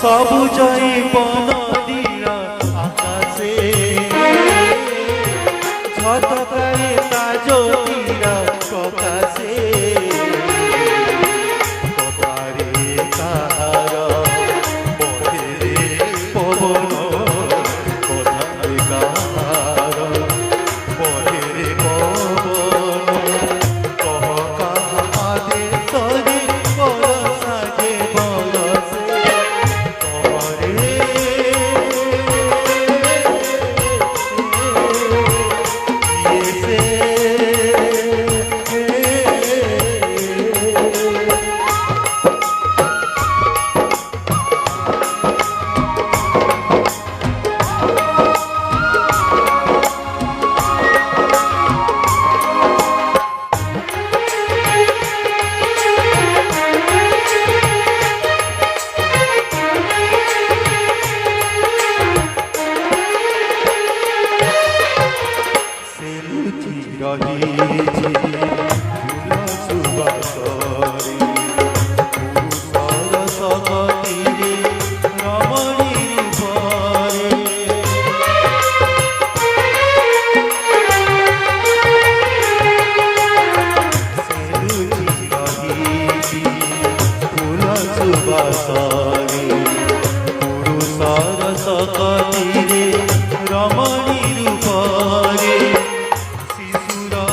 সবুজই বনদীরা আকাশে ঝলকারে তা জ্যোতিরা প্রকাশে কথারে কাহার বহে রে পবন কথারে কাহার বহে রে পবন কহ কাহা আদেশরে বরষা যে বরষে কহরে কিয়েছে রহিছি ফুল সুবাসরে পুরুষর সগতিরে রমণীর উপরে সেলুচি রহিছি ফুল সুবাসরে পুরুষর সগতিরে রমণীর উপরে শিশুরা